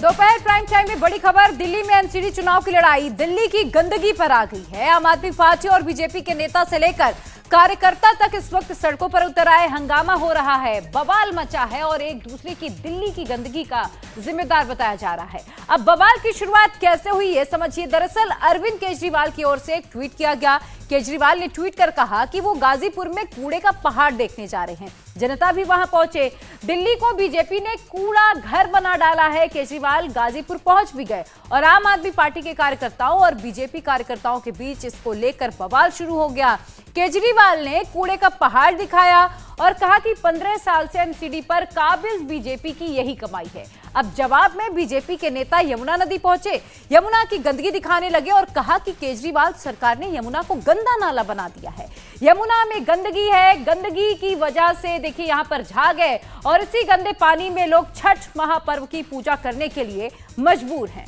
दोपहर prime time में बड़ी खबर। दिल्ली में एमसीडी चुनाव की लड़ाई दिल्ली की गंदगी पर आ गई है। आम आदमी पार्टी और बीजेपी के नेता से लेकर कार्यकर्ता तक इस वक्त सड़कों पर उतर आए। हंगामा हो रहा है, बवाल मचा है और एक दूसरे की दिल्ली की गंदगी का जिम्मेदार बताया जा रहा है। अब बवाल की शुरुआत कैसे हुई ये समझिए। दरअसल अरविंद केजरीवाल की ओर से एक ट्वीट किया गया। केजरीवाल ने ट्वीट कर कहा कि वो गाजीपुर में कूड़े का पहाड़ देखने जा रहे हैं। जनता भी वहां पहुंचे। दिल्ली को बीजेपी ने कूड़ा घर बना डाला है। केजरीवाल गाजीपुर पहुंच भी गए और आम आदमी पार्टी के कार्यकर्ताओं और बीजेपी कार्यकर्ताओं के बीच इसको लेकर बवाल शुरू हो गया। केजरीवाल ने कूड़े का पहाड़ दिखाया और कहा कि 15 साल से एमसीडी पर काबिज बीजेपी की यही कमाई है। अब जवाब में बीजेपी के नेता यमुना नदी पहुंचे, यमुना की गंदगी दिखाने लगे और कहा कि केजरीवाल सरकार ने यमुना को गंदा नाला बना दिया है। यमुना में गंदगी है, गंदगी की वजह से देखिए यहां पर झाग है और इसी गंदे पानी में लोग छठ महापर्व की पूजा करने के लिए मजबूर हैं।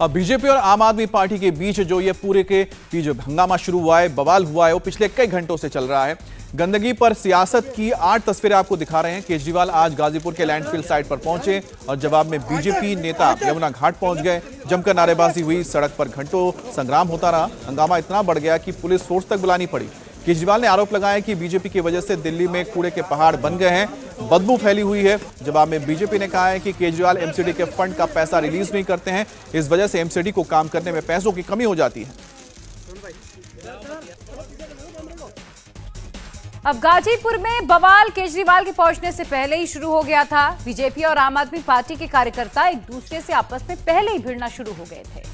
अब बीजेपी और आम आदमी पार्टी के बीच जो ये पूरे के बीच हंगामा शुरू हुआ है, बवाल हुआ है, वो पिछले कई घंटों से चल रहा है। गंदगी पर सियासत की 8 तस्वीरें आपको दिखा रहे हैं। केजरीवाल आज गाजीपुर के लैंडफिल साइट पर पहुंचे और जवाब में बीजेपी नेता यमुना घाट पहुंच गए। जमकर नारेबाजी हुई, सड़क पर घंटों संग्राम होता रहा। हंगामा इतना बढ़ गया कि पुलिस फोर्स तक बुलानी पड़ी। केजरीवाल ने आरोप लगाया कि बीजेपी की वजह से दिल्ली में कूड़े के पहाड़ बन गए हैं, बदबू फैली हुई है। जवाब में बीजेपी ने कहा है कि केजरीवाल एमसीडी के फंड का पैसा रिलीज नहीं करते हैं, इस वजह से एमसीडी को काम करने में पैसों की कमी हो जाती है। अब गाजीपुर में बवाल केजरीवाल के पहुंचने से पहले ही शुरू हो गया था। बीजेपी और आम आदमी पार्टी के कार्यकर्ता एक दूसरे से आपस में पहले ही भिड़ना शुरू हो गए थे।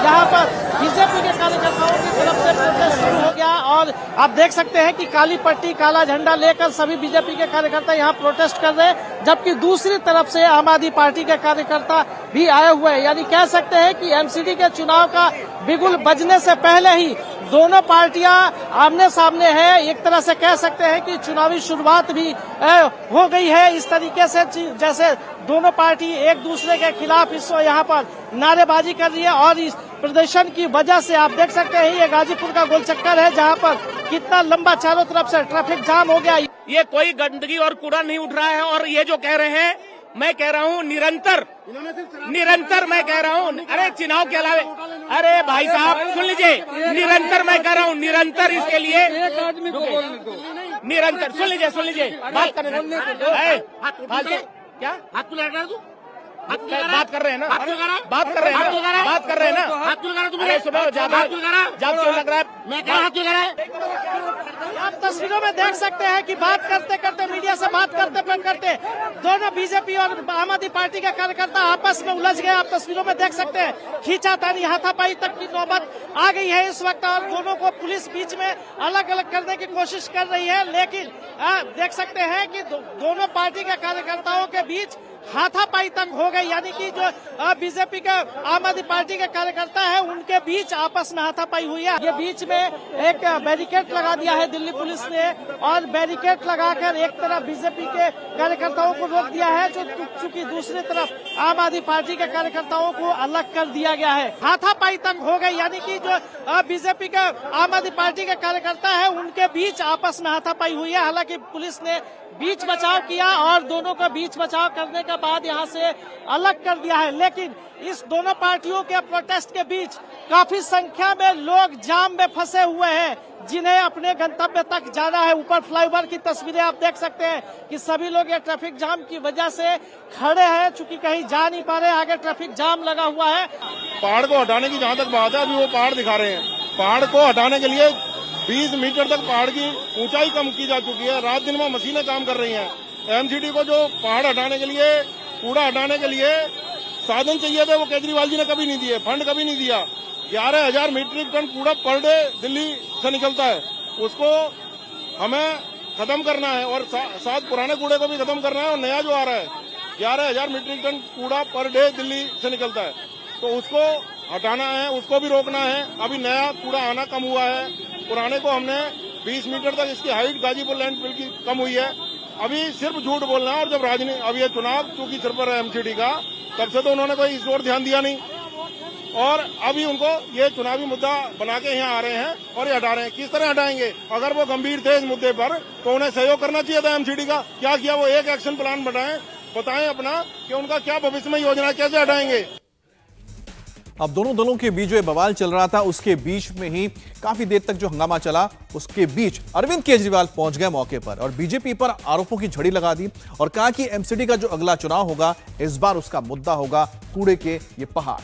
यहाँ पर बीजेपी के कार्यकर्ताओं की तरफ से प्रोटेस्ट शुरू हो गया और आप देख सकते हैं कि काली पट्टी काला झंडा लेकर सभी बीजेपी के कार्यकर्ता यहाँ प्रोटेस्ट कर रहे हैं, जबकि दूसरी तरफ से आम आदमी पार्टी के कार्यकर्ता भी आए हुए हैं। यानी कह सकते हैं कि एमसीडी के चुनाव का बिगुल बजने से पहले ही दोनों पार्टियां आमने सामने है। एक तरह से कह सकते हैं कि चुनावी शुरुआत भी हो गई है। इस तरीके से जैसे दोनों पार्टी एक दूसरे के खिलाफ इस यहाँ पर नारेबाजी कर रही है और इस प्रदर्शन की वजह से आप देख सकते हैं ये गाजीपुर का गोल चक्कर है, जहाँ पर कितना लंबा चारों तरफ से ट्रैफिक जाम हो गया। ये कोई गंदगी और कूड़ा नहीं उठ रहा है और ये जो कह रहे हैं, मैं कह रहा हूँ निरंतर मैं कह रहा हूँ, अरे चुनाव के अलावे, अरे भाई साहब सुन लीजिए, निरंतर मैं कह रहा हूँ, निरंतर इसके लिए निरंतर सुन लीजिए बात करने क्या बात कर रहे हैं ना, बात कर रहे हैं ना, अरे सुनो ज्यादा क्यों लग रहा है, मैं क्या हाथ लगा रहा है। आप तस्वीरों में देख सकते हैं कि बात करते करते मीडिया से बात करते दोनों बीजेपी और आम आदमी पार्टी के कार्यकर्ता आपस में उलझ गए। आप तस्वीरों में देख सकते हैं खींचातानी हाथापाई तक की नौबत आ गई है इस वक्त और दोनों को पुलिस बीच में अलग अलग करने की कोशिश कर रही है, लेकिन देख सकते हैं कि दोनों पार्टी के कार्यकर्ताओं के बीच हाथापाई तक हो गई। यानी कि जो बीजेपी के आम आदमी पार्टी के कार्यकर्ता है उनके बीच आपस में हाथापाई हुई है। ये बीच में एक बैरिकेड लगा दिया है दिल्ली पुलिस ने और बैरिकेड लगाकर एक तरफ बीजेपी के कार्यकर्ताओं को रोक दिया है, चूंकि दूसरी तरफ आम आदमी पार्टी के कार्यकर्ताओं को अलग कर दिया गया है। हाथापाई तक हो गई, यानी कि जो बीजेपी के आम आदमी पार्टी के कार्यकर्ता है उनके बीच आपस में हाथापाई हुई है। हालांकि पुलिस ने बीच बचाव किया और दोनों का बीच बचाव करने का के बाद यहाँ से अलग कर दिया है। लेकिन इस दोनों पार्टियों के प्रोटेस्ट के बीच काफी संख्या में लोग जाम में फंसे हुए हैं, जिन्हें अपने गंतव्य तक जाना है। ऊपर फ्लाईओवर की तस्वीरें आप देख सकते हैं कि सभी लोग ये ट्रैफिक जाम की वजह से खड़े हैं, चूंकि कहीं जा नहीं पा रहे, आगे ट्रैफिक जाम लगा हुआ है। पहाड़ को हटाने की जहाँ तक बात है, अभी वो पहाड़ दिखा रहे हैं। पहाड़ को हटाने के लिए 20 मीटर तक पहाड़ की ऊंचाई कम की जा चुकी है। रात दिन में मशीनें काम कर रही हैं। एमसीडी को जो पहाड़ हटाने के लिए, कूड़ा हटाने के लिए साधन चाहिए थे, वो केजरीवाल जी ने कभी नहीं दिए, फंड कभी नहीं दिया। 11,000 मीट्रिक टन कूड़ा पर डे दिल्ली से निकलता है, उसको हमें खत्म करना है और साथ पुराने कूड़े को भी खत्म करना है। और नया जो आ रहा है 11,000 मीट्रिक टन कूड़ा पर डे दिल्ली से निकलता है, तो उसको हटाना है, उसको भी रोकना है। अभी नया कूड़ा आना कम हुआ है, पुराने को हमने 20 मीटर तक इसकी हाइट गाजीपुर लैंडफिल की कम हुई है। अभी सिर्फ झूठ बोलना है। और जब राजनीति, अब ये चुनाव चूंकि सिर पर है एमसीडी का, तब से तो उन्होंने कोई इस ओर ध्यान दिया नहीं, और अभी उनको ये चुनावी मुद्दा बना के यहाँ आ रहे हैं और ये हटा रहे हैं। किस तरह हटाएंगे? अगर वो गंभीर थे इस मुद्दे पर तो उन्हें सहयोग करना चाहिए था एमसीडी का। क्या किया? वो एक एक्शन प्लान बताएं अपना कि उनका क्या भविष्य में योजना, कैसे हटाएंगे। अब दोनों दलों के बीच जो बवाल चल रहा था, उसके बीच में ही काफी देर तक जो हंगामा चला, उसके बीच अरविंद केजरीवाल पहुंच गए मौके पर और बीजेपी पर आरोपों की झड़ी लगा दी और कहा कि एमसीडी का जो अगला चुनाव होगा, इस बार उसका मुद्दा होगा कूड़े के ये पहाड़।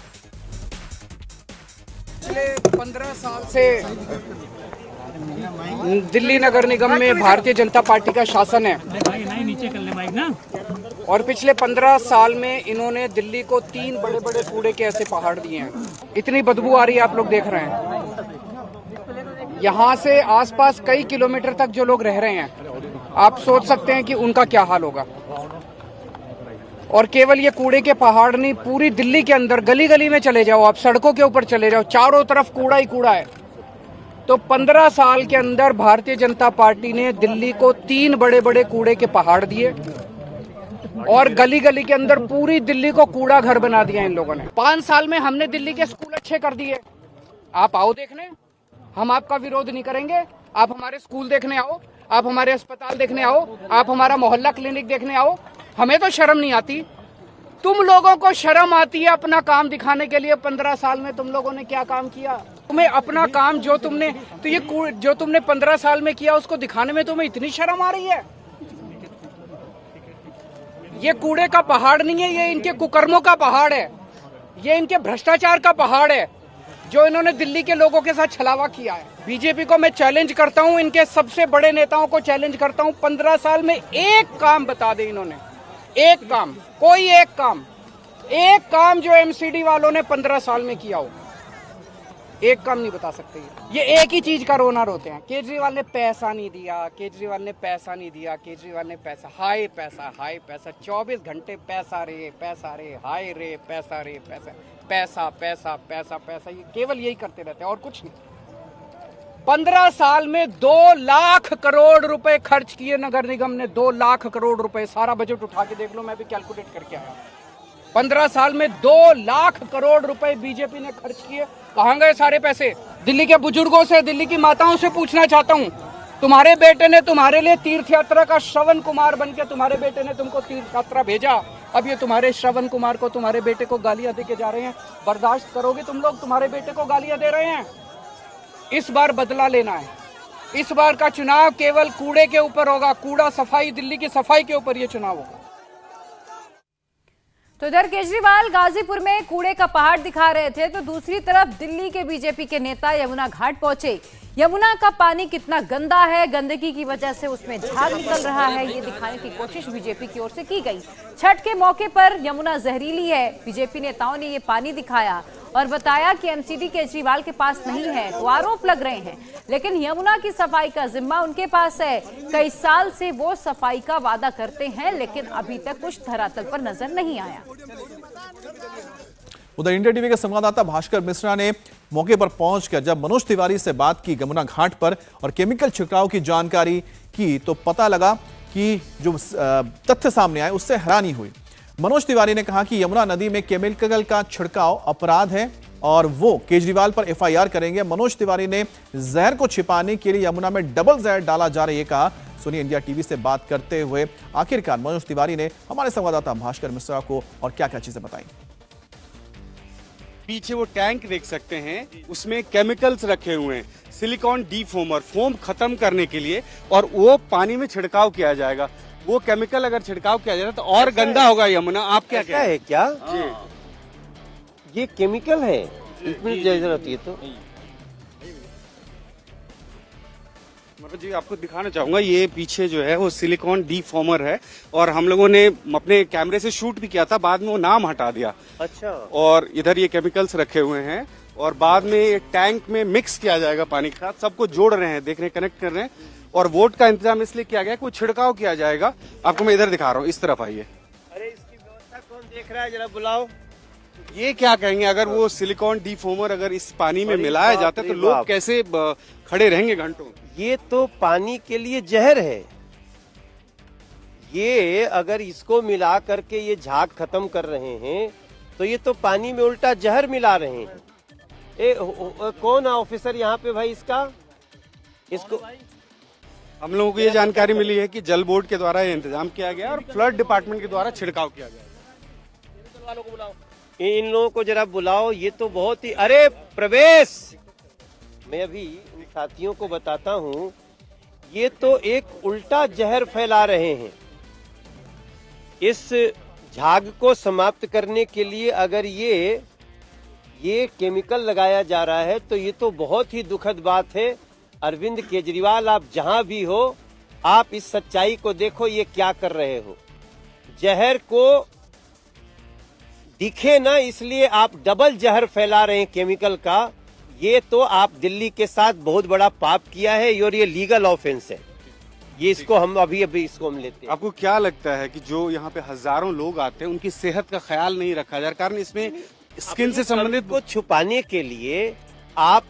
पिछले 15 साल से दिल्ली नगर निगम में भारतीय जनता पार्टी का शासन है और पिछले 15 साल में इन्होंने दिल्ली को 3 बड़े बड़े कूड़े के ऐसे पहाड़ दिए हैं। इतनी बदबू आ रही है, आप लोग देख रहे हैं। यहाँ से आसपास कई किलोमीटर तक जो लोग रह रहे हैं, आप सोच सकते हैं कि उनका क्या हाल होगा। और केवल ये कूड़े के पहाड़ नहीं, पूरी दिल्ली के अंदर गली गली में चले जाओ, आप सड़कों के ऊपर चले जाओ, चारों तरफ कूड़ा ही कूड़ा है। तो 15 साल के अंदर भारतीय जनता पार्टी ने दिल्ली को 3 बड़े बड़े कूड़े के पहाड़ दिए और गली गली के अंदर पूरी दिल्ली को कूड़ा घर बना दिया इन लोगों ने। 5 साल में हमने दिल्ली के स्कूल अच्छे कर दिए। आप आओ देखने, हम आपका विरोध नहीं करेंगे। आप हमारे स्कूल देखने आओ, आप हमारे अस्पताल देखने आओ, आप हमारा मोहल्ला क्लिनिक देखने आओ। हमें तो शर्म नहीं आती, तुम लोगों को शर्म आती है अपना काम दिखाने के लिए। 15 साल में तुम लोगों ने क्या काम किया? तुम्हें अपना काम जो तुमने 15 साल में किया उसको दिखाने में तुम्हें इतनी शर्म आ रही है? ये कूड़े का पहाड़ नहीं है, ये इनके कुकर्मों का पहाड़ है, ये इनके भ्रष्टाचार का पहाड़ है जो इन्होंने दिल्ली के लोगों के साथ छलावा किया है। बीजेपी को मैं चैलेंज करता हूं, इनके सबसे बड़े नेताओं को चैलेंज करता हूं, 15 साल में एक काम बता दे इन्होंने, एक काम, कोई एक काम जो एमसीडी वालों ने 15 साल में किया हो, एक काम नहीं बता सकते। ये एक ही चीज का रोना रोते हैं, केजरीवाल ने पैसा नहीं दिया, केजरीवाल ने पैसा नहीं दिया, केजरीवाल ने पैसा, हाय पैसा 24 घंटे पैसा रे, हाय रे, पैसा रे, पैसा, ये केवल यही करते रहते हैं और कुछ नहीं। 15 साल में 2 लाख करोड़ रुपए खर्च किए नगर निगम ने, 2 लाख करोड़ रुपए। सारा बजट उठा के देख लो, मैं भी कैलकुलेट करके आया। 15 साल में 2 लाख करोड़ रुपए बीजेपी ने खर्च किए। कहां गए सारे पैसे? दिल्ली के बुजुर्गों से, दिल्ली की माताओं से पूछना चाहता हूं, तुम्हारे बेटे ने तुम्हारे लिए तीर्थ यात्रा का श्रवण कुमार बनके तुम्हारे बेटे ने तुमको तीर्थ यात्रा भेजा। अब ये तुम्हारे श्रवण कुमार को, तुम्हारे बेटे को गालियां देके जा रहे हैं। बर्दाश्त करोगे तुम लोग? तुम्हारे बेटे को गालियां दे रहे हैं। इस बार बदला लेना है। इस बार का चुनाव केवल कूड़े के ऊपर होगा, कूड़ा सफाई, दिल्ली की सफाई के ऊपर ये चुनाव होगा। तो इधर केजरीवाल गाजीपुर में कूड़े का पहाड़ दिखा रहे थे, तो दूसरी तरफ दिल्ली के बीजेपी के नेता यमुना घाट पहुंचे। यमुना का पानी कितना गंदा है, गंदगी की वजह से उसमें झाग निकल रहा है, ये दिखाने की कोशिश बीजेपी की ओर से की गई। छठ के मौके पर यमुना जहरीली है, बीजेपी नेताओं ने ये पानी दिखाया और बताया कि एमसीडी केजरीवाल के पास नहीं है, तो आरोप लग रहे हैं। लेकिन यमुना की सफाई का जिम्मा उनके पास है। कई साल से वो सफाई का वादा करते हैं, लेकिन अभी तक कुछ धरातल पर नजर नहीं आया। उधर इंडिया टीवी के संवाददाता भास्कर मिश्रा ने मौके पर पहुंचकर जब मनोज तिवारी से बात की यमुना घाट पर और केमिकल छिड़काव की जानकारी की, तो पता लगा कि जो तथ्य सामने आए उससे हैरानी हुई। मनोज तिवारी ने कहा कि यमुना नदी में केमिकल का छिड़काव अपराध है और वो केजरीवाल पर एफआईआर करेंगे। मनोज तिवारी ने जहर को छिपाने के लिए यमुना में डबल जहर डाला जा रहा है कहा। सुनिए इंडिया टीवी से बात करते हुए आखिरकार मनोज तिवारी ने हमारे संवाददाता भास्कर मिश्रा को और क्या-क्या चीजें बताई। पीछे वो टैंक देख सकते हैं, उसमें केमिकल्स रखे हुए हैं, सिलिकॉन डीफोमर, फोम खत्म करने के लिए, और वो पानी में छिड़काव किया जाएगा। वो केमिकल अगर छिड़काव किया जाए तो और गंदा होगा यमुना। आप क्या कहते हैं? है क्या ये केमिकल है, इसमें जरूरत है तो मनोज जी आपको दिखाना चाहूंगा, ये पीछे जो है वो सिलिकॉन डीफोमर है और हम लोगों ने अपने कैमरे से शूट भी किया था, बाद में वो नाम हटा दिया। अच्छा। और इधर ये केमिकल्स रखे हुए हैं और बाद में टैंक में मिक्स किया जाएगा पानी के साथ, सबको जोड़ रहे हैं, देख रहे हैं, कनेक्ट कर रहे हैं। और वोट का इंतजाम इसलिए किया गया कि वो छिड़काव किया जाएगा। आपको मैं इधर दिखा रहा हूँ, इस तरफ आइए। अरे इसकी व्यवस्था कौन देख रहा है, जरा बुलाओ। ये क्या कहेंगे, अगर वो सिलिकॉन डीफोमर अगर इस पानी में मिलाया जाता है तो लोग कैसे खड़े रहेंगे घंटों? ये तो पानी के लिए जहर है। ये अगर इसको मिला करके ये झाग खत्म कर रहे हैं तो ये तो पानी में उल्टा जहर मिला रहे हैं। कौन है ऑफिसर यहाँ पे भाई इसको हम लोगों को ये जानकारी मिली है कि जल बोर्ड के द्वारा ये इंतजाम किया गया और फ्लड डिपार्टमेंट के द्वारा छिड़काव किया गया। इन लोगों को जरा बुलाओ। ये तो बहुत ही, अरे प्रवेश, मैं अभी इन साथियों को बताता हूँ, ये तो एक उल्टा जहर फैला रहे हैं। इस झाग को समाप्त करने के लिए अगर ये केमिकल लगाया जा रहा है तो ये तो बहुत ही दुखद बात है। अरविंद केजरीवाल, आप जहां भी हो, आप इस सच्चाई को देखो, ये क्या कर रहे हो। जहर को दिखे ना, इसलिए आप डबल जहर फैला रहे हैं केमिकल का। ये तो आप दिल्ली के साथ बहुत बड़ा पाप किया है और ये लीगल ऑफेंस है। ये इसको हम अभी इसको हम लेते हैं। आपको क्या लगता है कि जो यहाँ पे हजारों लोग आते हैं उनकी सेहत का ख्याल नहीं रखा जा रहा, कारण इसमें स्किन से संबंधित को छुपाने के लिए आप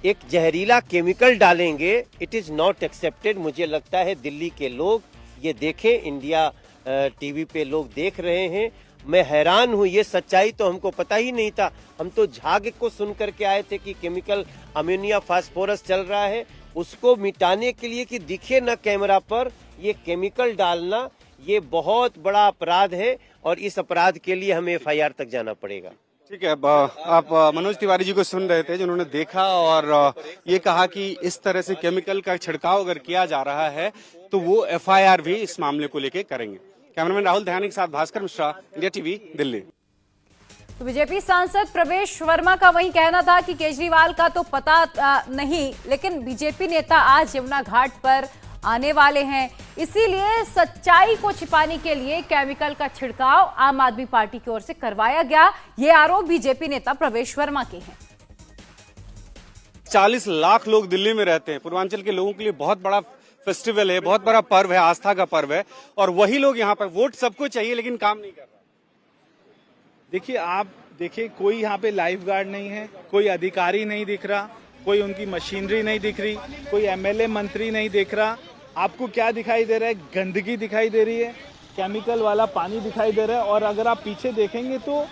एक जहरीला केमिकल डालेंगे, इट इज नॉट एक्सेप्टेड। मुझे लगता है दिल्ली के लोग ये देखें, इंडिया टीवी पे लोग देख रहे हैं। मैं हैरान हूँ, ये सच्चाई तो हमको पता ही नहीं था। हम तो झाग को सुन करके आए थे कि केमिकल अमोनिया फास्फोरस चल रहा है, उसको मिटाने के लिए कि दिखे न कैमरा पर ये केमिकल डालना, ये बहुत बड़ा अपराध है और इस अपराध के लिए हमें FIR तक जाना पड़ेगा। ठीक है, आप मनोज तिवारी जी को सुन रहे थे जिन्होंने देखा और ये कहा कि इस तरह से केमिकल का छिड़काव अगर किया जा रहा है तो वो FIR भी इस मामले को लेकर करेंगे। कैमरामैन राहुल दयानी के साथ भास्कर मिश्रा, इंडिया टीवी, दिल्ली। तो बीजेपी सांसद प्रवेश वर्मा का वही कहना था कि केजरीवाल का तो पता नहीं, लेकिन बीजेपी नेता आज यमुना घाट पर आने वाले हैं, इसीलिए सच्चाई को छिपाने के लिए केमिकल का छिड़काव आम आदमी पार्टी की ओर से करवाया गया। ये आरोप बीजेपी नेता प्रवेश वर्मा के हैं। 40 लाख लोग दिल्ली में रहते हैं, पूर्वांचल के लोगों के लिए बहुत बड़ा फेस्टिवल है, बहुत बड़ा पर्व है, आस्था का पर्व है, और वही लोग यहाँ पर वोट सबको चाहिए लेकिन काम नहीं कर रहा। देखिए, आप देखिए, कोई यहाँ पे लाइफ गार्ड नहीं है, कोई अधिकारी नहीं दिख रहा, कोई उनकी मशीनरी नहीं दिख रही, कोई MLA मंत्री नहीं दिख रहा। आपको क्या दिखाई दे रहा है? गंदगी दिखाई दे रही है, केमिकल वाला पानी दिखाई दे रहा है। और अगर आप पीछे देखेंगे तो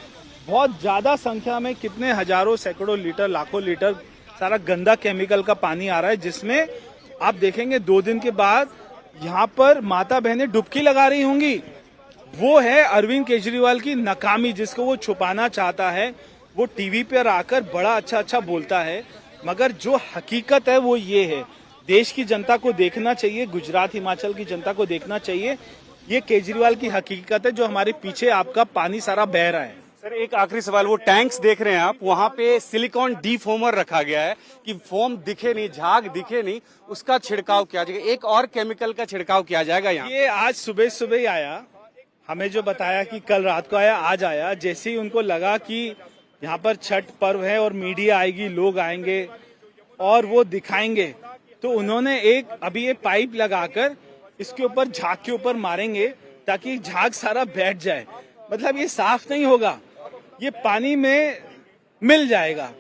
बहुत ज्यादा संख्या में, कितने हजारों सैकड़ों लीटर, लाखों लीटर सारा गंदा केमिकल का पानी आ रहा है, जिसमें आप देखेंगे 2 दिन के बाद यहाँ पर माता बहनें डुबकी लगा रही होंगी। वो है अरविंद केजरीवाल की नाकामी, जिसको वो छुपाना चाहता है। वो टीवी पर आकर बड़ा अच्छा बोलता है, मगर जो हकीकत है वो ये है। देश की जनता को देखना चाहिए, गुजरात हिमाचल की जनता को देखना चाहिए, ये केजरीवाल की हकीकत है जो हमारे पीछे आपका पानी सारा बह रहा है। सर, एक आखिरी सवाल, वो टैंक्स देख रहे हैं आप, वहाँ पे सिलिकॉन डीफोमर रखा गया है कि फोम दिखे नहीं, झाग दिखे नहीं, उसका छिड़काव किया जाएगा, एक और केमिकल का छिड़काव किया जाएगा यहाँ। ये आज सुबह ही आया, हमें जो बताया कि कल रात को आया, आज आया। जैसे ही उनको लगा कि यहाँ पर छठ पर्व है और मीडिया आएगी, लोग आएंगे और वो दिखाएंगे, तो उन्होंने अभी ये पाइप लगाकर इसके ऊपर, झाग के ऊपर मारेंगे ताकि झाग सारा बैठ जाए। मतलब ये साफ नहीं होगा, ये पानी में मिल जाएगा।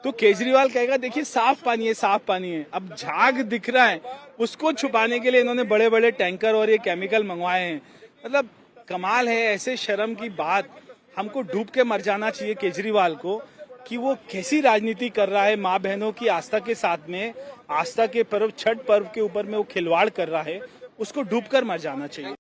तो केजरीवाल कहेगा देखिए साफ पानी है, साफ पानी है। अब झाग दिख रहा है, उसको छुपाने के लिए इन्होंने बड़े बड़े टैंकर और ये केमिकल मंगवाए हैं। मतलब कमाल है, ऐसे शर्म की बात। हमको डूब के मर जाना चाहिए केजरीवाल को कि वो कैसी राजनीति कर रहा है माँ बहनों की आस्था के साथ में, आस्था के पर्व छठ पर्व के ऊपर में वो खिलवाड़ कर रहा है, उसको डूबकर मर जाना चाहिए।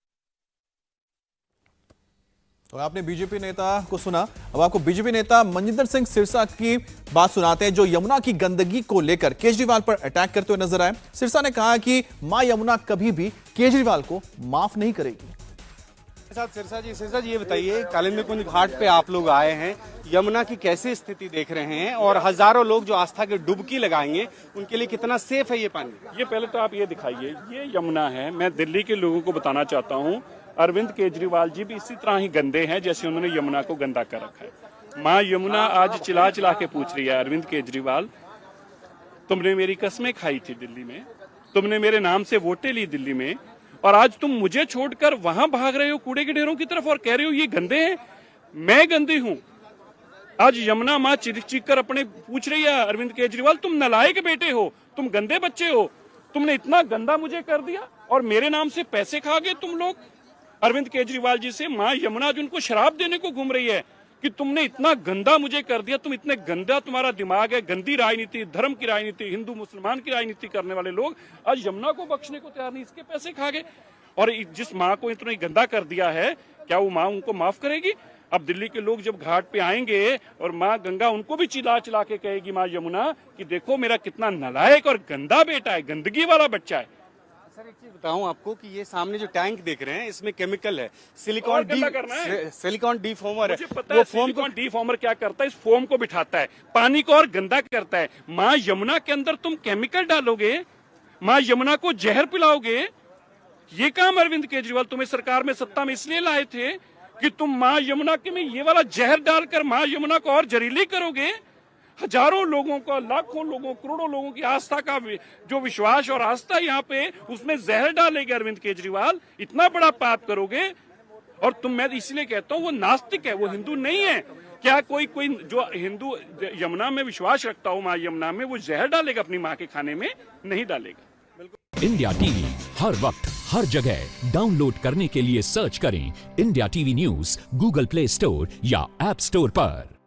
तो आपने बीजेपी नेता को सुना, अब आपको बीजेपी नेता मनजिंदर सिंह सिरसा की बात सुनाते हैं, जो यमुना की गंदगी को लेकर केजरीवाल पर अटैक करते हुए नजर आए। सिरसा ने कहा कि मां यमुना कभी भी केजरीवाल को माफ नहीं करेगी। सिरसा जी ये बताइए, कालिंदी कुंज घाट पे आप लोग आए हैं, यमुना की कैसी स्थिति देख रहे हैं और हजारों लोग जो आस्था की डुबकी लगाएंगे उनके लिए कितना सेफ है ये पानी? ये पहले तो आप ये दिखाइए, ये यमुना है। मैं दिल्ली के लोगों को बताना चाहता हूँ, अरविंद केजरीवाल जी भी इसी तरह ही गंदे हैं जैसे उन्होंने यमुना को गंदा कर रखा है। माँ यमुना आज चिल्ला चिल्ला के पूछ रही है, अरविंद केजरीवाल तुमने मेरी कस्में खाई थी दिल्ली में, तुमने मेरे नाम से वोटें ली दिल्ली में, और आज तुम मुझे छोड़कर वहां भाग रहे हो कूड़े के ढेरों की तरफ और कह रहे हो ये गंदे हैं, मैं गंदी हूं। आज यमुना माँ चीख चीख कर अपने पूछ रही है, अरविंद केजरीवाल तुम नालायक बेटे हो, तुम गंदे बच्चे हो, तुमने इतना गंदा मुझे कर दिया और मेरे नाम से पैसे खा गए तुम लोग। अरविंद केजरीवाल जी से माँ यमुना जो उनको शराब देने को घूम रही है कि तुमने इतना गंदा मुझे कर दिया, तुम इतने गंदा तुम्हारा दिमाग है, गंदी राजनीति, धर्म की राजनीति, हिंदू मुसलमान की राजनीति करने वाले लोग आज यमुना को बख्शने को तैयार नहीं, इसके पैसे खा गए। और जिस माँ को इतना गंदा कर दिया है, क्या वो माँ उनको माफ करेगी? अब दिल्ली के लोग जब घाट पे आएंगे और माँ गंगा उनको भी चिल्ला चिल्ला के कहेगी, माँ यमुना कि देखो मेरा कितना नालायक और गंदा बेटा है, गंदगी वाला बच्चा है। सर एक चीज बताऊं आपको कि ये सामने जो टैंक देख रहे हैं इसमें केमिकल है, सिलिकॉन डीफॉर्मर है। वो सिलिकॉन डीफॉर्मर क्या करता है? इस फोम को बिठाता है, पानी को और गंदा करता है। माँ यमुना के अंदर तुम केमिकल डालोगे, माँ यमुना को जहर पिलाओगे, ये काम अरविंद केजरीवाल तुम्हें सरकार में सत्ता में इसलिए लाए थे कि तुम माँ यमुना के में ये वाला जहर डालकर माँ यमुना को और जहरीली करोगे। हजारों लोगों का, लाखों लोगों, करोड़ों लोगों की आस्था का जो विश्वास और आस्था यहाँ पे, उसमें जहर डालेंगे अरविंद केजरीवाल, इतना बड़ा पाप करोगे। और तुम, मैं इसलिए कहता हूँ वो नास्तिक है, वो हिंदू नहीं है। क्या कोई जो हिंदू यमुना में विश्वास रखता हो, माँ यमुना में, वो जहर डालेगा अपनी माँ के खाने में? नहीं डालेगा। इंडिया टीवी हर वक्त हर जगह डाउनलोड करने के लिए सर्च करें India TV news Google play store या ऐप स्टोर पर।